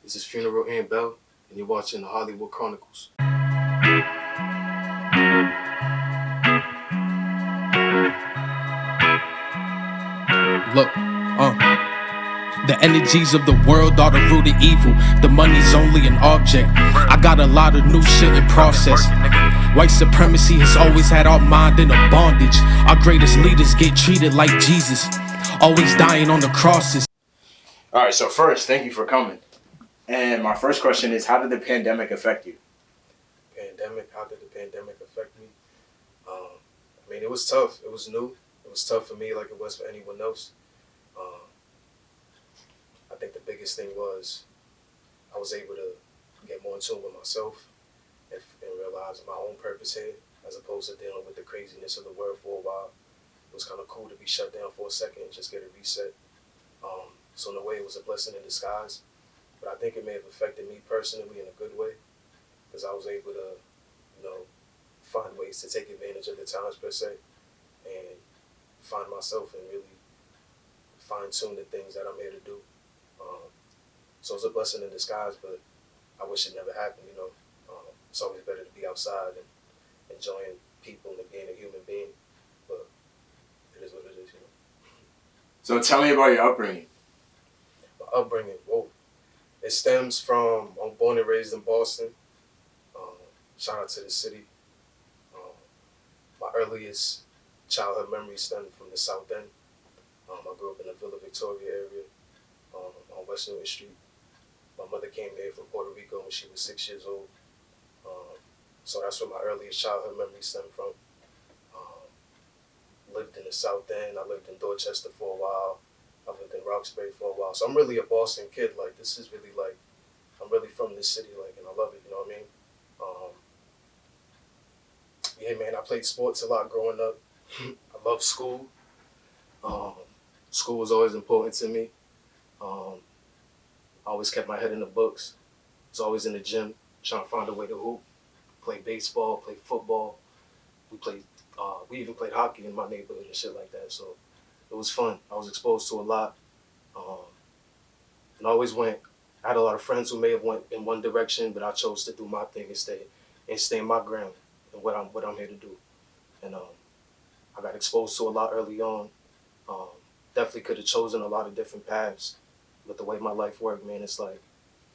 This is Funeral Antbell, and you're watching the Holleywood Chronicles. Look, the energies of the world are the root of evil. The money's only an object. I got a lot of new shit in process. White supremacy has always had our mind in a bondage. Our greatest leaders get treated like Jesus, always dying on the crosses. All right, so first, thank you for coming. And my first question is, how did the pandemic affect you? How did the pandemic affect me? It was tough. It was new. It was tough for me like it was for anyone else. I think the biggest thing was I was able to get more in tune with myself and realize my own purpose here, as opposed to dealing with the craziness of the world for a while. It was kind of cool to be shut down for a second and just get a reset. So in a way, it was a blessing in disguise. But I think it may have affected me personally in a good way, because I was able to, find ways to take advantage of the times per se, and find myself and really fine tune the things that I'm here to do. So it's a blessing in disguise, but I wish it never happened. It's always better to be outside and enjoying people and being a human being. But it is what it is. So tell me about your upbringing. My upbringing, it stems from, I'm born and raised in Boston. Shout out to the city. My earliest childhood memories stem from the South End. I grew up in the Villa Victoria area on West Newton Street. My mother came here from Puerto Rico when she was 6 years old. So that's where my earliest childhood memories stem from. Lived in the South End. I lived in Dorchester for a while. I lived in Roxbury for a while. So I'm really a Boston kid. This is really I'm really from this city, and I love it, you know what I mean? Yeah, man, I played sports a lot growing up. I love school. School was always important to me. I always kept my head in the books. Was always in the gym, trying to find a way to hoop, play baseball, play football. We even played hockey in my neighborhood and shit like that. So it was fun. I was exposed to a lot, and I always went. I had a lot of friends who may have went in one direction, but I chose to do my thing and stay in my ground and what I'm here to do. And I got exposed to a lot early on. Definitely could have chosen a lot of different paths, but the way my life worked, man, it's like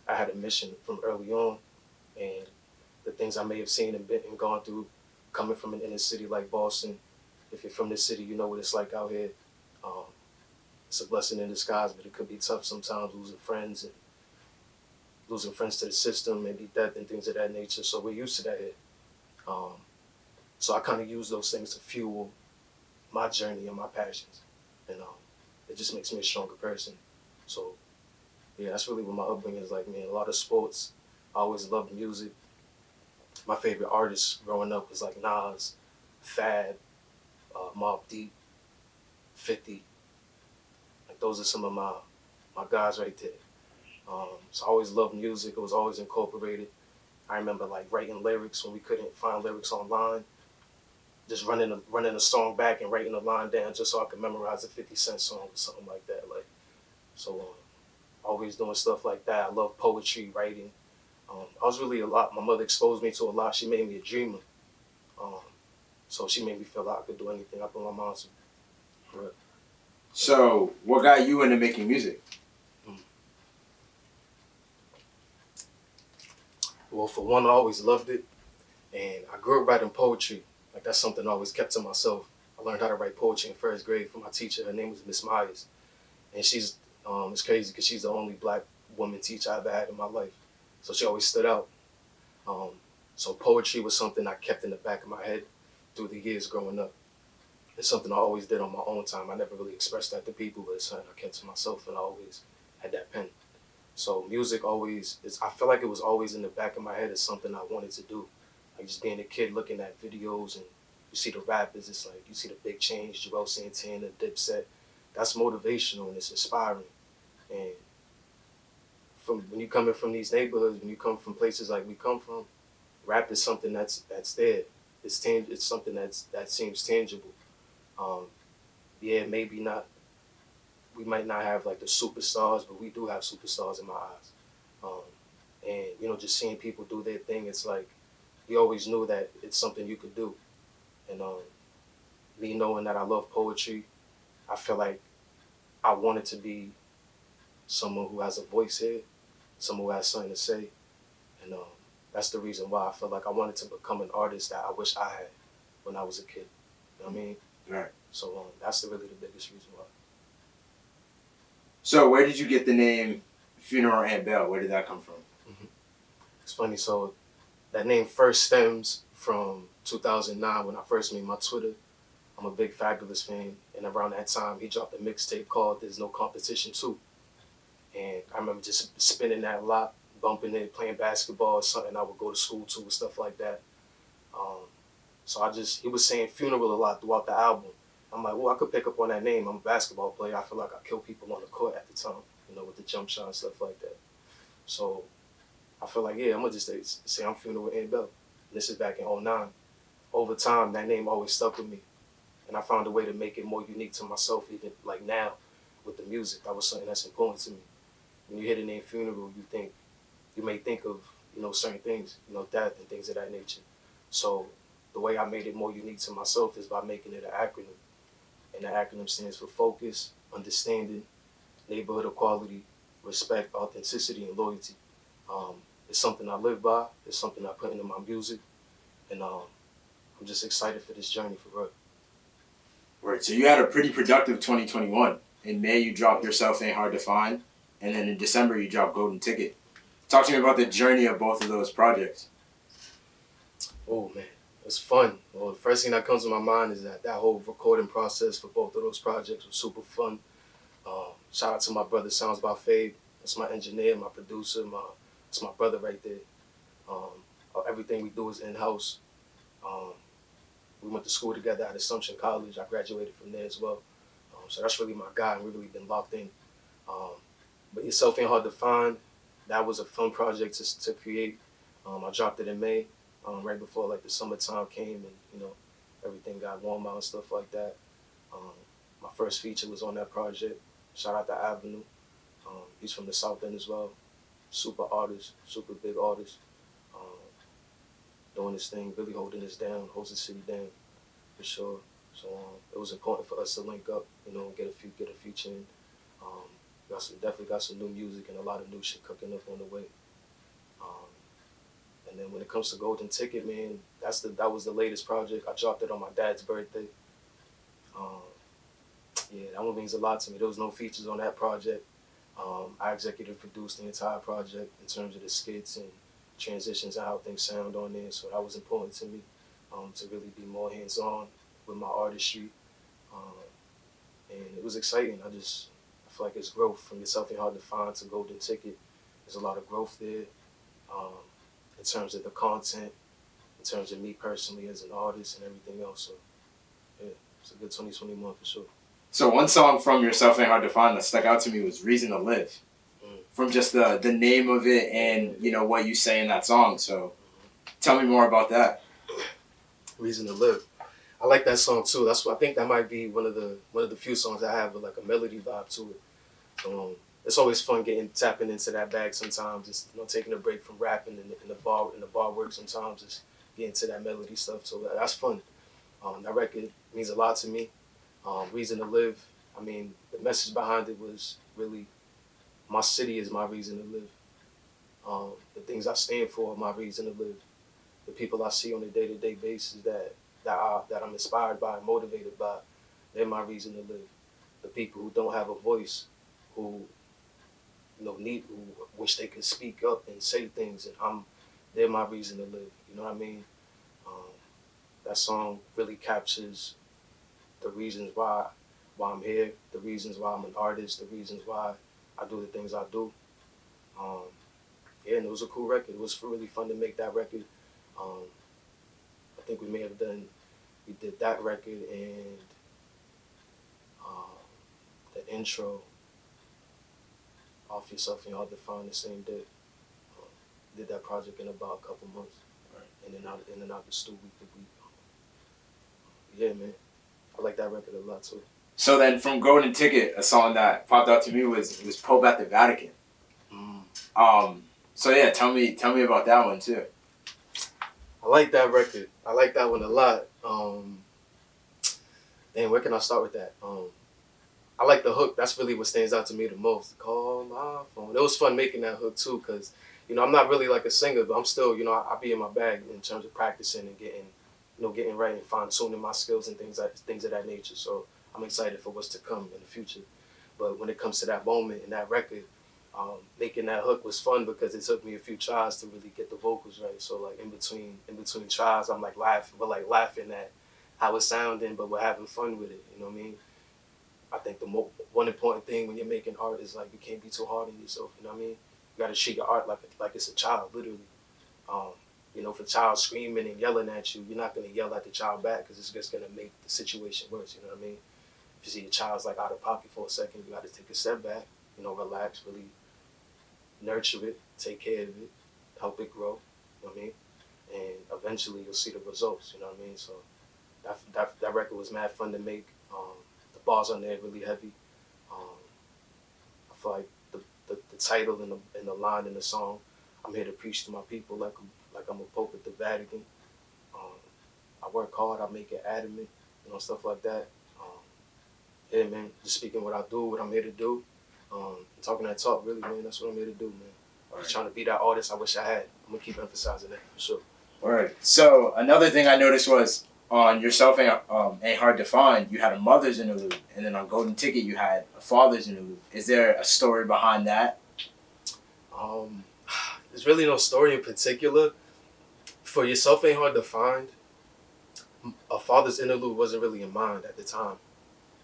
I had a mission from early on, and the things I may have seen and gone through, coming from an inner city like Boston. If you're from this city, you know what it's like out here. It's a blessing in disguise, but it could be tough sometimes, losing friends to the system, maybe death and things of that nature. So we're used to that here. So I kind of use those things to fuel my journey and my passions, and it just makes me a stronger person. So yeah, that's really what my upbringing is like, man. A lot of sports. I always loved music. My favorite artists growing up was like Nas, Fab, Mobb Deep, 50. Like those are some of my guys right there. So I always loved music. It was always incorporated. I remember writing lyrics when we couldn't find lyrics online. Just running a song back and writing a line down just so I could memorize a 50 Cent song or something like that. Always doing stuff like that. I love poetry, writing. I was really a lot. My mother exposed me to a lot. She made me a dreamer. So she made me feel like I could do anything I put my mind to. For real. So what got you into making music? Well, for one, I always loved it. And I grew up writing poetry. That's something I always kept to myself. I learned how to write poetry in first grade from my teacher. Her name was Miss Myers. And she's, it's crazy because she's the only black woman teacher I ever had in my life. So she always stood out. So poetry was something I kept in the back of my head through the years growing up. It's something I always did on my own time. I never really expressed that to people, but it's something I kept to myself, and I always had that pen. So music I feel like it was always in the back of my head as something I wanted to do. Just being a kid looking at videos and you see the rappers, it's like you see the Big Change, Joel Santana, Dipset. That's motivational and it's inspiring. And when you coming from these neighborhoods, when you come from places like we come from, rap is something that's there. It's something that seems tangible. Maybe not. We might not have the superstars, but we do have superstars in my eyes. Um, and just seeing people do their thing, it's like we always knew that it's something you could do. And me knowing that I love poetry, I feel like I wanted to be someone who has a voice here, someone who has something to say, and that's the reason why I feel like I wanted to become an artist that I wish I had when I was a kid. You know what I mean? Right. So that's really the biggest reason why. So where did you get the name Funeral Antbell? Where did that come from? It's funny. So that name first stems from 2009 when I first made my Twitter. I'm a big Fabulous fan, and around that time he dropped a mixtape called "There's No Competition 2." And I remember just spinning that a lot, bumping it, playing basketball, or something I would go to school to and stuff like that. So he was saying funeral a lot throughout the album. I'm like, well, I could pick up on that name. I'm a basketball player. I feel like I kill people on the court at the time, with the jump shot and stuff like that. So I feel like, yeah, I'm going to just say I'm Funeral Antbell. This is back in '09. Over time, that name always stuck with me. And I found a way to make it more unique to myself, even like now with the music. That was something that's important to me. When you hear the name Funeral, you may think of, certain things, death and things of that nature. So the way I made it more unique to myself is by making it an acronym. And the acronym stands for focus, understanding, neighborhood equality, respect, authenticity, and loyalty. It's something I live by. It's something I put into my music. And I'm just excited for this journey for real. Right. So you had a pretty productive 2021. In May, you dropped Yourself Ain't Hard to Find. And then in December, you dropped Golden Ticket. Talk to me about the journey of both of those projects. Oh, man. It's fun. Well, the first thing that comes to my mind is that whole recording process for both of those projects was super fun. Shout out to my brother Sounds by Fade. That's my engineer, my producer, it's my brother right there. Everything we do is in-house. We went to school together at Assumption College. I graduated from there as well. So that's really my guy, and we've really been locked in. But Yourself Ain't Hard to Find. That was a fun project to create. I dropped it in May, right before like the summertime came and everything got warm out and stuff like that. My first feature was on that project. Shout out to Avenue. He's from the South End as well. Super artist, super big artist. Doing this thing, really holding us down, holds the city down, for sure. So it was important for us to link up, get a feature in. Definitely got some new music and a lot of new shit cooking up on the way. And then when it comes to Golden Ticket, man, that was the latest project. I dropped it on my dad's birthday. Yeah, that one means a lot to me. There was no features on that project. I executive produced the entire project in terms of the skits and transitions and how things sound on there. So that was important to me, to really be more hands-on with my artistry. And it was exciting. I feel like it's growth from Yourself Ain't Hard to Find to Golden Ticket. There's a lot of growth there in terms of the content, in terms of me personally as an artist and everything else. So yeah, it's a good 2021 for sure. So one song from Yourself Ain't Hard to Find that stuck out to me was Reason to Live. From just the name of it and, what you say in that song. So tell me more about that. Reason to Live. I like that song too. I think that might be one of the few songs I have with like a melody vibe to it. It's always fun tapping into that bag sometimes. Just taking a break from rapping in the bar work sometimes. Just getting to that melody stuff. So that's fun. That record means a lot to me. Reason to Live. I mean, the message behind it was really, my city is my reason to live. The things I stand for are my reason to live. The people I see on a day-to-day basis that I'm inspired by and motivated by, they're my reason to live. The people who don't have a voice, who who wish they could speak up and say things, and they're my reason to live. You know what I mean? That song really captures the reasons why I'm here, the reasons why I'm an artist, the reasons why I do the things I do. Yeah, and it was a cool record. It was really fun to make that record. I think we did that record and the intro off Yourself Ain't Hard to Find the same day. Did that project in about a couple months. Right. In and out the studio week to week. Yeah, man. I like that record a lot too. So then from Golden Ticket, a song that popped out to me was Pope at the Vatican. So yeah, tell me about that one too. I like that record. I like that one a lot. And where can I start with that? I like the hook. That's really what stands out to me the most. Call my phone. It was fun making that hook too, cause I'm not really like a singer, but I'm still I be in my bag in terms of practicing and getting right and fine tuning my skills and things of that nature. So I'm excited for what's to come in the future. But when it comes to that moment in that record, making that hook was fun because it took me a few tries to really get the vocals right. So like in between tries, I'm like laughing at how it's sounding, but we're having fun with it. You know what I mean? I think one important thing when you're making art is like you can't be too hard on yourself. You know what I mean? You got to treat your art like it's a child, literally. Um, if a child's screaming and yelling at you, you're not gonna yell at the child back because it's just gonna make the situation worse. You know what I mean? If you see your child's like out of pocket for a second, you got to take a step back. Relax, really nurture it, take care of it, help it grow. You know what I mean? And eventually you'll see the results. You know what I mean? So that record was mad fun to make. The bars on there really heavy. Um, I feel like the title and the line in the song, I'm here to preach to my people like I'm a pope at the Vatican. Um, I work hard, I make it adamant, stuff like that. Yeah, man, just speaking what I do, what I'm here to do. Talking that talk, really, man, that's what I'm here to do, man. Just trying to be that artist I wish I had. I'm going to keep emphasizing that, for sure. All right. So another thing I noticed was on Yourself Ain't Hard to Find, you had a mother's interlude, and then on Golden Ticket you had a father's interlude. Is there a story behind that? There's really no story in particular. For Yourself Ain't Hard to Find, a father's interlude wasn't really in mind at the time.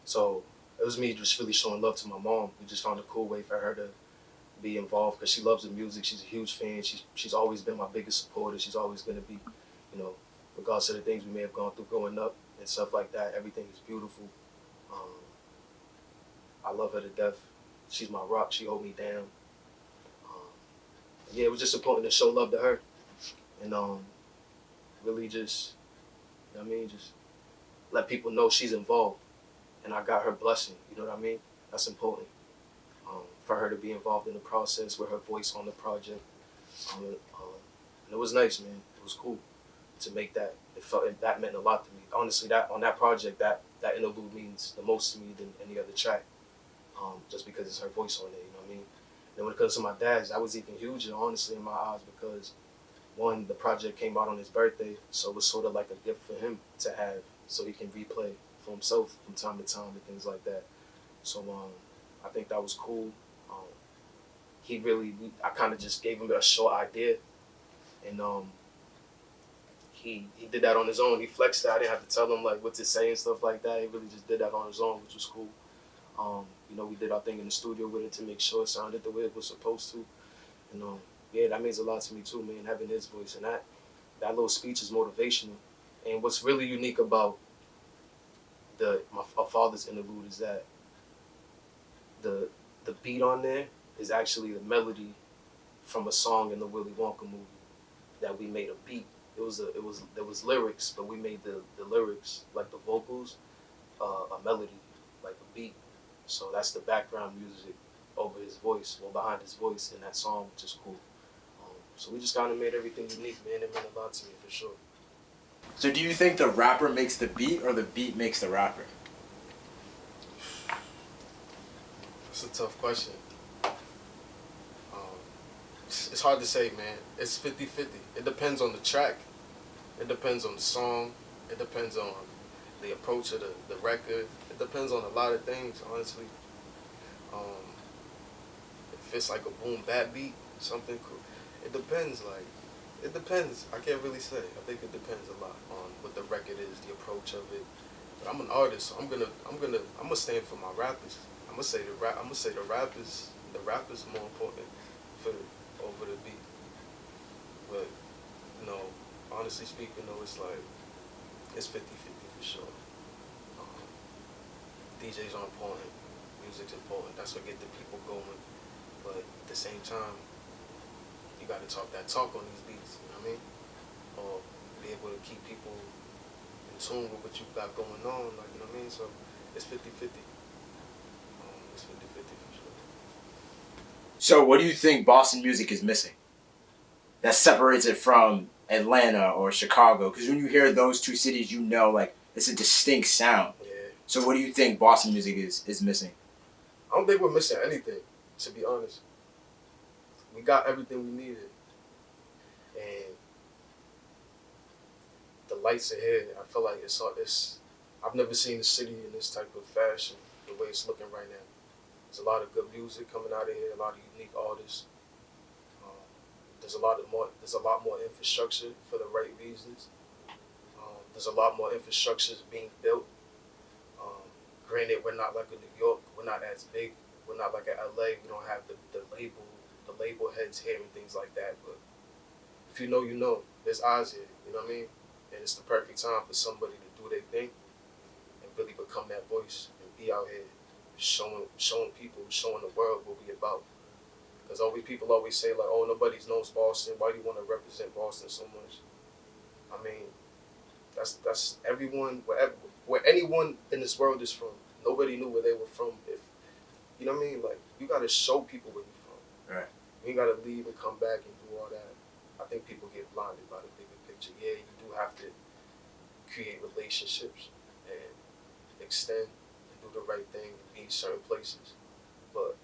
So it was me just really showing love to my mom. We just found a cool way for her to be involved because she loves the music. She's a huge fan. She's always been my biggest supporter. She's always going to be, regardless of the things we may have gone through growing up and stuff like that. Everything is beautiful. I love her to death. She's my rock. She hold me down. Yeah, it was just important to show love to her and really just, just let people know she's involved. And I got her blessing, you know what I mean? That's important. For her to be involved in the process with her voice on the project. And it was nice, man. It was cool to make that. That meant a lot to me. Honestly, that on that project, that interlude means the most to me than any other track. Just because it's her voice on there, you know what I mean? And when it comes to my dad's, that was even huger, honestly, in my eyes, because one, the project came out on his birthday, so it was sort of like a gift for him to have, so he can replay for himself from time to time and things like that. So I think that was cool. I kind of just gave him a short idea, and he did that on his own. He flexed that. I didn't have to tell him like what to say and stuff like that. He really just did that on his own, which was cool. We did our thing in the studio with it to make sure it sounded the way it was supposed to. And yeah, that means a lot to me too, man, having his voice. And that little speech is motivational. And what's really unique about my father's interlude is that the beat on there is actually the melody from a song in the Willy Wonka movie that we made a beat. There was lyrics, but we made the lyrics, like the vocals, a melody, like a beat. So that's the background music over his voice, or behind his voice in that song, which is cool. So we just kind of made everything unique, man. It meant a lot to me, for sure. So do you think the rapper makes the beat or the beat makes the rapper? That's a tough question. It's hard to say, man. It's 50-50. It depends on the track. It depends on the song. It depends on the approach of the record. It depends on a lot of things, honestly. If it's like a boom bap beat, something cool. It depends, it depends. I can't really say. I think it depends a lot on what the record is, the approach of it. But I'm an artist, so I'm gonna stand for my rappers. I'm gonna say the rappers are more important over the beat. But honestly speaking, though, it's 50-50 for sure. DJs are important, music's important. That's what get the people going. But at the same time, you got to talk that talk on these beats. You know what I mean? Or be able to keep people in tune with what you got going on. You know what I mean? So it's 50-50. It's 50-50 for sure. So what do you think Boston music is missing? that separates it from Atlanta or Chicago? Because when you hear those two cities, you know, like, it's a distinct sound. Yeah. So what do you think Boston music is missing? I don't think we're missing anything, to be honest. We got everything we needed. And the lights are here. I feel like it's I've never seen the city in this type of fashion, the way it's looking right now. There's a lot of good music coming out of here, a lot of unique artists. There's a lot more infrastructure for the right reasons. There's a lot more infrastructure being built. Granted, we're not like a New York. We're not as big. We're not like a LA. We don't have the label heads here and things like that. But if you know, you know. There's eyes here. You know what I mean? And it's the perfect time for somebody to do their thing and really become that voice and be out here showing people, showing the world what we about. Because people always say like, oh, nobody knows Boston. Why do you want to represent Boston so much? I mean, that's everyone, where anyone in this world is from. Nobody knew where they were from. If you know what I mean, like you gotta show people where you're from. Right. You ain't gotta leave and come back and do all that. I think people get blinded by the bigger picture. Yeah, you do have to create relationships and extend and do the right thing and be in certain places, but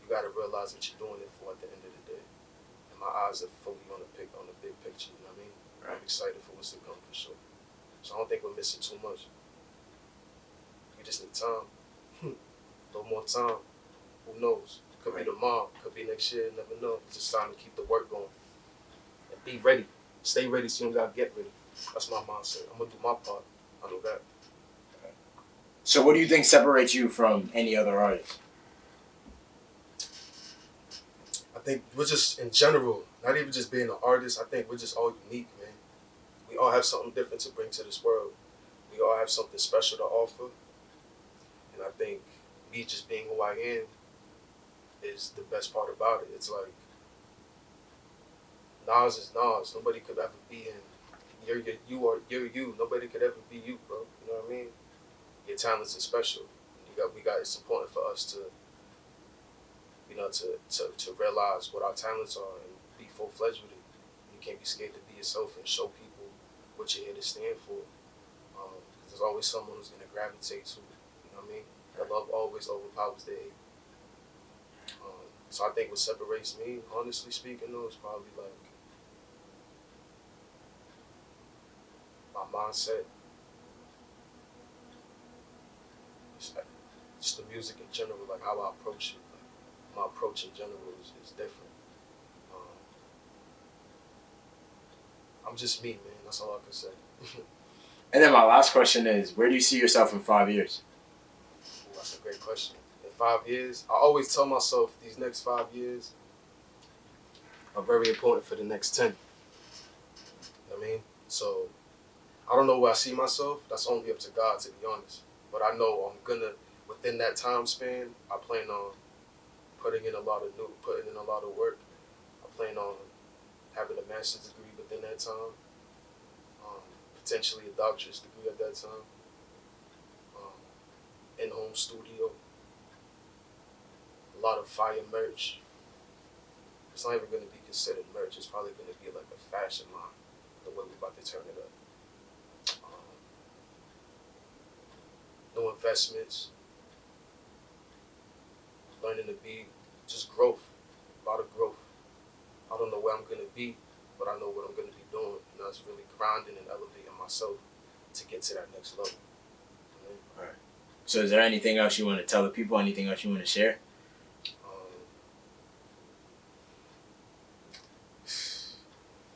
you gotta realize what you're doing it for at the end of the day. And my eyes are fully on the big picture. You know what I mean? Right. I'm excited for what's to come for sure. So I don't think we're missing too much. We just need time. A little more time. Who knows? Could be tomorrow. Could be next year. Never know. It's just time to keep the work going. And be ready. Stay ready so you don't gotta get ready. That's my mindset. I'm gonna do my part. I know that. So what do you think separates you from any other artist? I think we're just, in general, not even just being an artist, I think we're just all unique, man. We all have something different to bring to this world. We all have something special to offer. And I think me just being who I am is the best part about it. It's like, Nas is Nas. Nobody could ever be him. You're you. Nobody could ever be you, bro. You know what I mean? Your talents are special. It's important for us to, to realize what our talents are and be full-fledged with it. You can't be scared to be yourself and show people what you're here to stand for. There's always someone who's going to gravitate to it. You know what I mean? The love always overpowers the hate. So I think what separates me, honestly speaking, though, is probably like my mindset. Just the music in general, like how I approach it. Like my approach in general is different. I'm just me, man. That's all I can say. And then my last question is, where do you see yourself in 5 years? Ooh, that's a great question. In 5 years, I always tell myself these next 5 years are very important for the next 10. You know what I mean? So I don't know where I see myself. That's only up to God, to be honest. But I know I'm gonna, within that time span, I plan on putting in a lot of work. I plan on having a master's degree within that time. Potentially a doctorate degree at that time. In-home studio. A lot of fire merch. It's not even going to be considered merch. It's probably going to be like a fashion line, the way we're about to turn it up. No investments. Learning to be just growth. A lot of growth. I don't know where I'm going to be, but I know what I'm going to be doing. And that's really grinding and elevating myself to get to that next level. You know? All right. So is there anything else you want to tell the people? Anything else you want to share?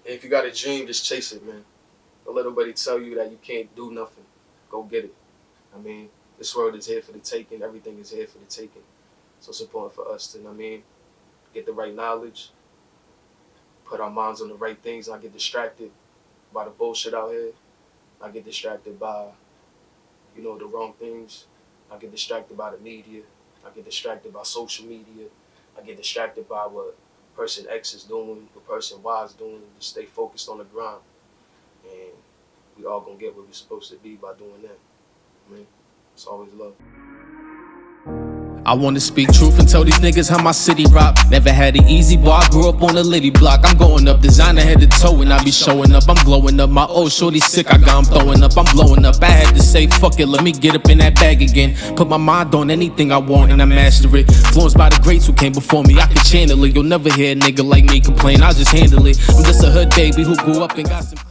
If you got a dream, just chase it, man. Don't let nobody tell you that you can't do nothing. Go get it. I mean, this world is here for the taking. Everything is here for the taking. So it's important for us to, get the right knowledge, put our minds on the right things, not get distracted by the bullshit out here. Not get distracted by, the wrong things. Not get distracted by the media. Not get distracted by social media. Not get distracted by what person X is doing, what person Y is doing. Just stay focused on the grind. And we all gonna get where we're supposed to be by doing that. I mean, it's always love. I wanna speak truth and tell these niggas how my city rock. Never had it easy, boy, I grew up on a litty block. I'm going up, designer head to toe, and I be showing up. I'm glowing up, my old shorty sick, I got him throwing up. I'm blowing up, I had to say fuck it, let me get up in that bag again. Put my mind on anything I want and I master it. Influenced by the greats who came before me, I can channel it. You'll never hear a nigga like me complain, I'll just handle it. I'm just a hood baby who grew up and got some